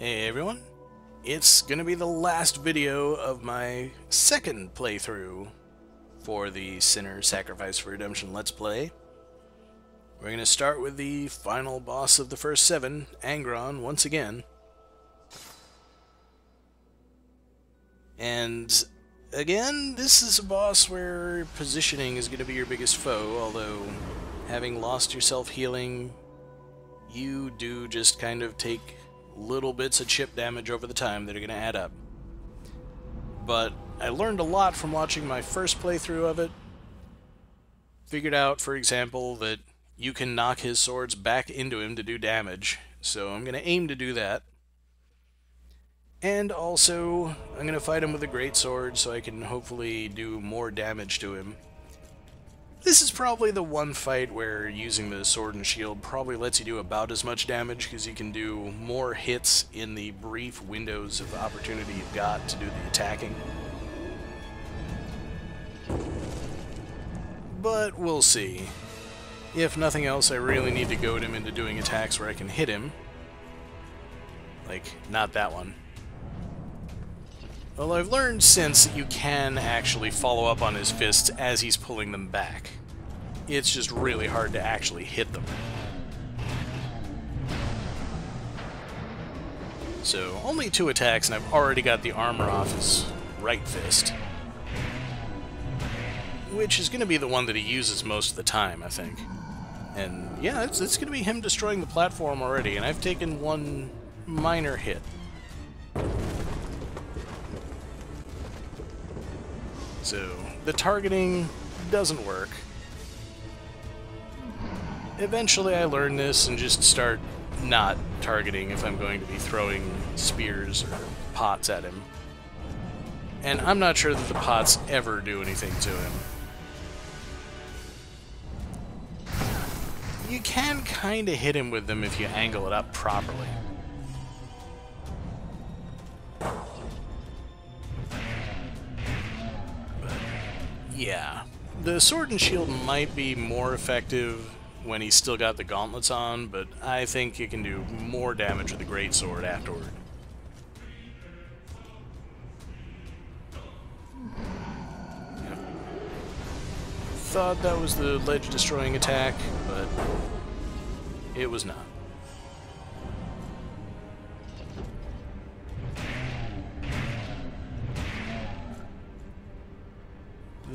Hey everyone, it's gonna be the last video of my second playthrough for the Sinner Sacrifice for Redemption Let's Play. We're gonna start with the final boss of the first 7, Angron, once again. And again, this is a boss where positioning is gonna be your biggest foe, although having lost your self-healing, you do just kind of take little bits of chip damage over the time that are going to add up. But I learned a lot from watching my first playthrough of it. Figured out, for example, that you can knock his swords back into him to do damage, so I'm going to aim to do that. And also, I'm going to fight him with a greatsword so I can hopefully do more damage to him. This is probably the one fight where using the sword and shield probably lets you do about as much damage, because you can do more hits in the brief windows of opportunity you've got to do the attacking. But we'll see. If nothing else, I really need to goad him into doing attacks where I can hit him. Like, not that one. Well, I've learned since that you can actually follow up on his fists as he's pulling them back. It's just really hard to actually hit them. So, only 2 attacks and I've already got the armor off his right fist. Which is going to be the one that he uses most of the time, I think. And yeah, it's going to be him destroying the platform already, and I've taken one minor hit. So, the targeting doesn't work. Eventually I learn this and just start not targeting if I'm going to be throwing spears or pots at him. And I'm not sure that the pots ever do anything to him. You can kinda hit him with them if you angle it up properly. Yeah, the sword and shield might be more effective when he's still got the gauntlets on, but I think you can do more damage with the greatsword afterward. Yep. Thought that was the ledge-destroying attack, but it was not.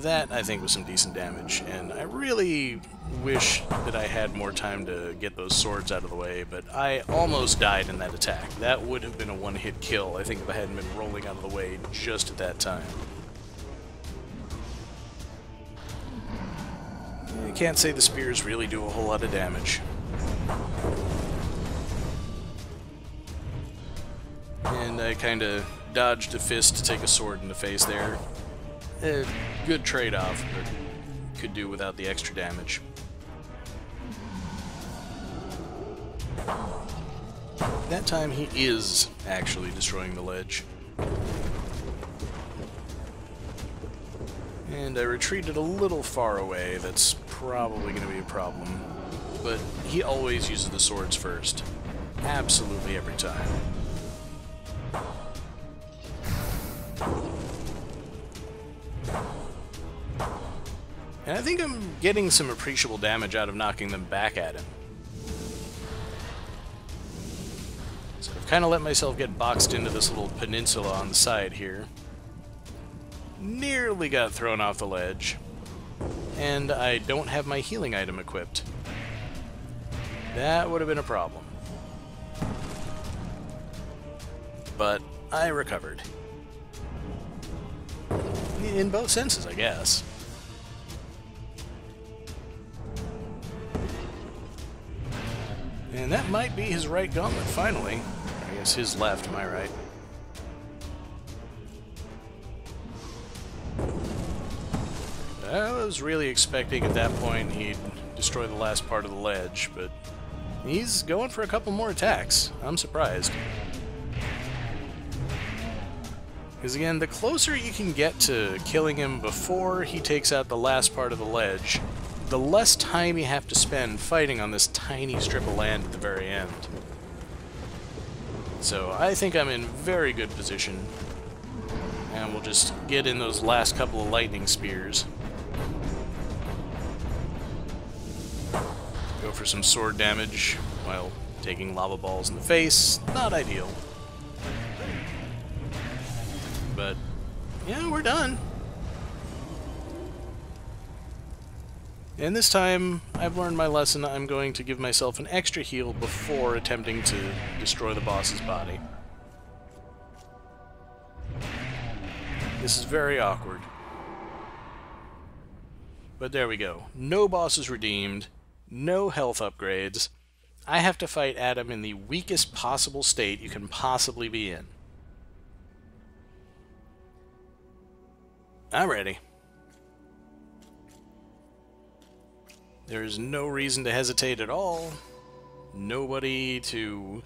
That, I think, was some decent damage, and I really wish that I had more time to get those swords out of the way, but I almost died in that attack. That would have been a one-hit kill, I think, if I hadn't been rolling out of the way just at that time. I can't say the spears really do a whole lot of damage. And I kinda dodged a fist to take a sword in the face there. Good trade-off, but could do without the extra damage. That time he is actually destroying the ledge. And I retreated a little far away. That's probably going to be a problem. But he always uses the swords first. Absolutely every time. And I think I'm getting some appreciable damage out of knocking them back at him. So I've kind of let myself get boxed into this little peninsula on the side here. Nearly got thrown off the ledge. And I don't have my healing item equipped. That would have been a problem. But I recovered. In both senses, I guess. And that might be his right gauntlet, finally. I guess his left, my right. I was really expecting at that point he'd destroy the last part of the ledge, but he's going for a couple more attacks. I'm surprised. Because again, the closer you can get to killing him before he takes out the last part of the ledge, the less time you have to spend fighting on this tiny strip of land at the very end. So I think I'm in very good position. And we'll just get in those last couple of lightning spears. Go for some sword damage while taking lava balls in the face. Not ideal. But, yeah, we're done. And this time, I've learned my lesson. I'm going to give myself an extra heal before attempting to destroy the boss's body. This is very awkward. But there we go. No bosses redeemed. No health upgrades. I have to fight Adam in the weakest possible state you can possibly be in. I'm ready. There's no reason to hesitate at all. Nobody to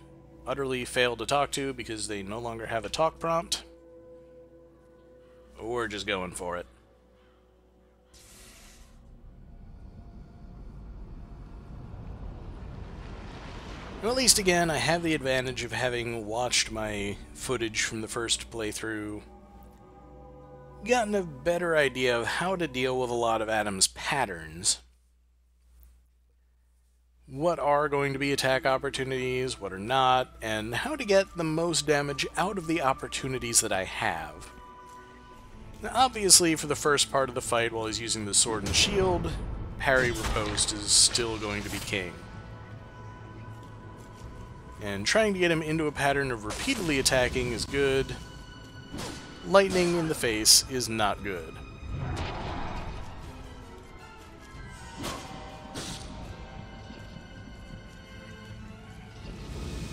utterly fail to talk to because they no longer have a talk prompt. We're just going for it. Well, at least again, I have the advantage of having watched my footage from the first playthrough, gotten a better idea of how to deal with a lot of Adam's patterns. What are going to be attack opportunities, what are not, and how to get the most damage out of the opportunities that I have. Now, obviously, for the first part of the fight, while he's using the sword and shield, parry riposte is still going to be king. And trying to get him into a pattern of repeatedly attacking is good. Lightning in the face is not good.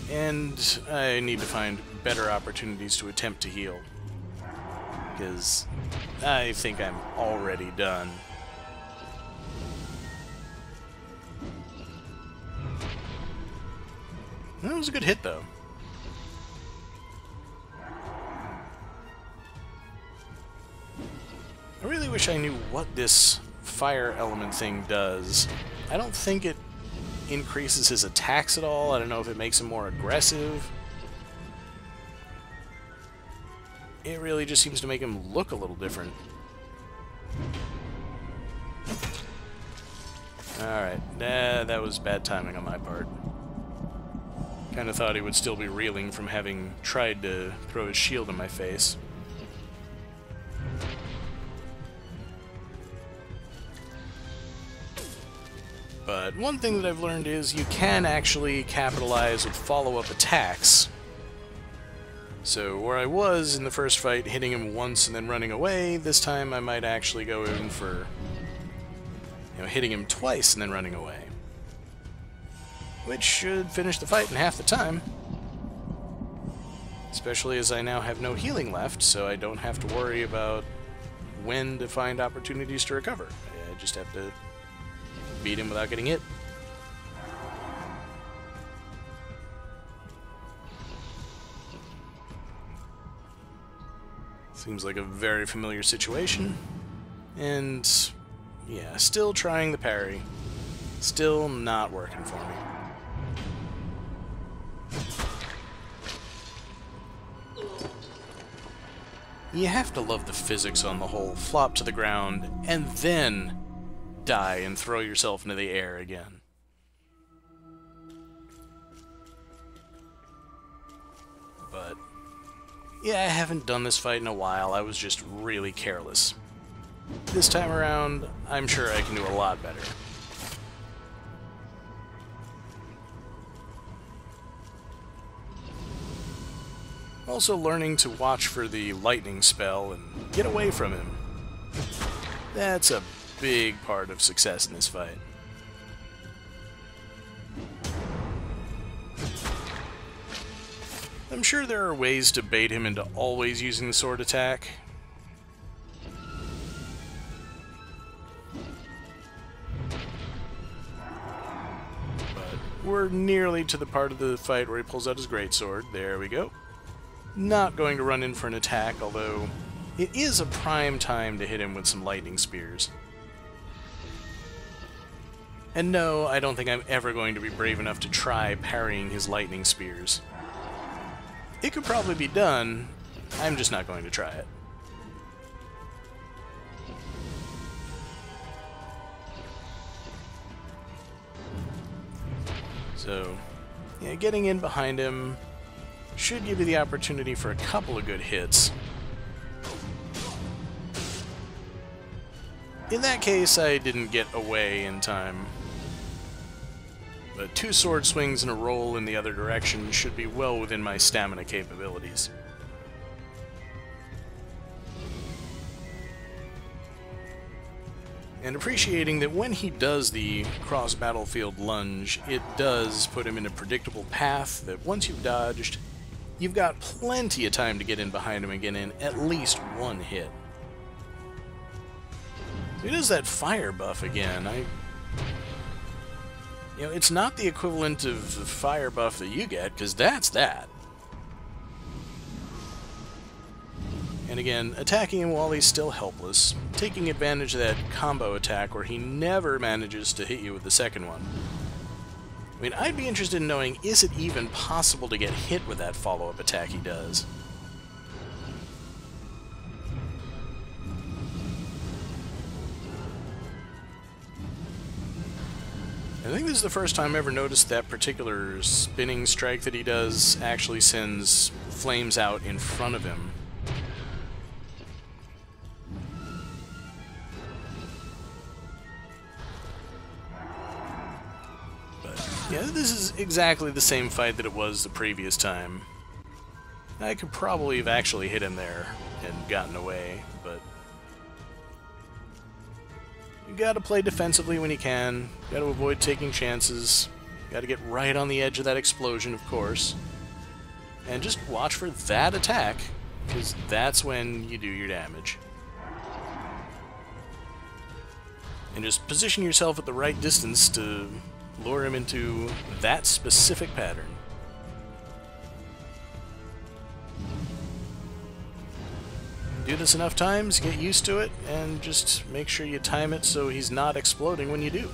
And I need to find better opportunities to attempt to heal. Because I think I'm already done. That was a good hit, though. I really wish I knew what this fire element thing does. I don't think it increases his attacks at all. I don't know if it makes him more aggressive. It really just seems to make him look a little different. Alright, that was bad timing on my part. Kinda thought he would still be reeling from having tried to throw his shield in my face. But one thing that I've learned is you can actually capitalize with follow-up attacks. So where I was in the first fight hitting him once and then running away, this time I might actually go in for, hitting him twice and then running away. Which should finish the fight in half the time. Especially as I now have no healing left, so I don't have to worry about when to find opportunities to recover. I just have to beat him without getting hit. Seems like a very familiar situation. And, yeah, still trying the parry. Still not working for me. You have to love the physics on the whole flop to the ground and then die and throw yourself into the air again. But yeah, I haven't done this fight in a while. I was just really careless. This time around, I'm sure I can do a lot better. Also learning to watch for the lightning spell and get away from him. That's a big part of success in this fight. I'm sure there are ways to bait him into always using the sword attack. But we're nearly to the part of the fight where he pulls out his greatsword. There we go. Not going to run in for an attack, although it is a prime time to hit him with some lightning spears. And no, I don't think I'm ever going to be brave enough to try parrying his lightning spears. It could probably be done. I'm just not going to try it. So, yeah, getting in behind him should give you the opportunity for a couple of good hits. In that case, I didn't get away in time. But 2 sword swings and a roll in the other direction should be well within my stamina capabilities. And appreciating that when he does the cross-battlefield lunge, it does put him in a predictable path that once you've dodged, you've got plenty of time to get in behind him and get in at least one hit. It is that fire buff again. You know, it's not the equivalent of the fire buff that you get, because that's that. And again, attacking him while he's still helpless, taking advantage of that combo attack where he never manages to hit you with the second one. I mean, I'd be interested in knowing, is it even possible to get hit with that follow-up attack he does? I think this is the first time I ever noticed that particular spinning strike that he does actually sends flames out in front of him. But, yeah, this is exactly the same fight that it was the previous time. I could probably have actually hit him there and gotten away, but you gotta play defensively when you can, gotta avoid taking chances, gotta get right on the edge of that explosion, of course, and just watch for that attack, because that's when you do your damage. And just position yourself at the right distance to lure him into that specific pattern. Do this enough times, get used to it, and just make sure you time it so he's not exploding when you do.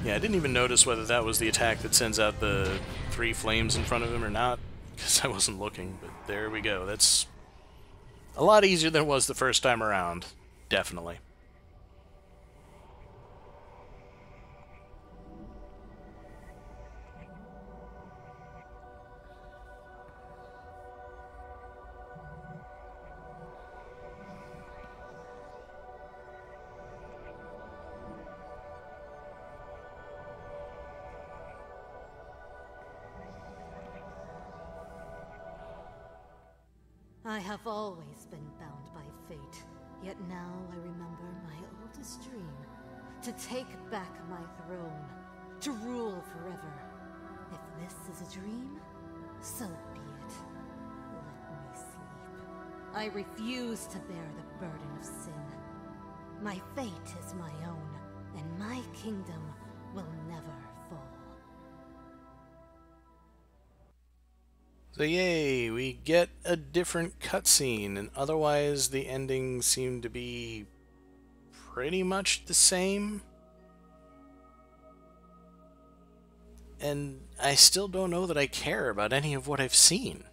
Yeah, I didn't even notice whether that was the attack that sends out the 3 flames in front of him or not, because I wasn't looking, but there we go. That's a lot easier than it was the first time around, definitely. I have always been bound by fate, yet now I remember my oldest dream. To take back my throne, to rule forever. If this is a dream, so be it. Let me sleep. I refuse to bear the burden of sin. My fate is my own, and my kingdom will never fall. So yay, we get a different cutscene, and otherwise the endings seem to be pretty much the same. And I still don't know that I care about any of what I've seen.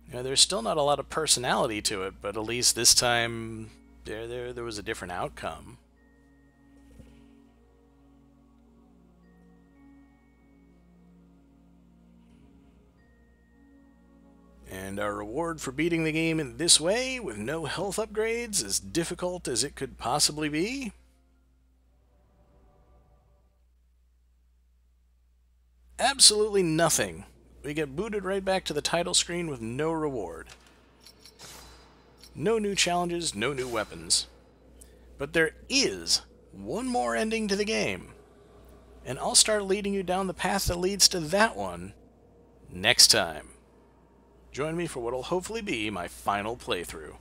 You know, there's still not a lot of personality to it, but at least this time there was a different outcome. And our reward for beating the game in this way, with no health upgrades, as difficult as it could possibly be? Absolutely nothing. We get booted right back to the title screen with no reward. No new challenges, no new weapons. But there is one more ending to the game. And I'll start leading you down the path that leads to that one next time. Join me for what will hopefully be my final playthrough.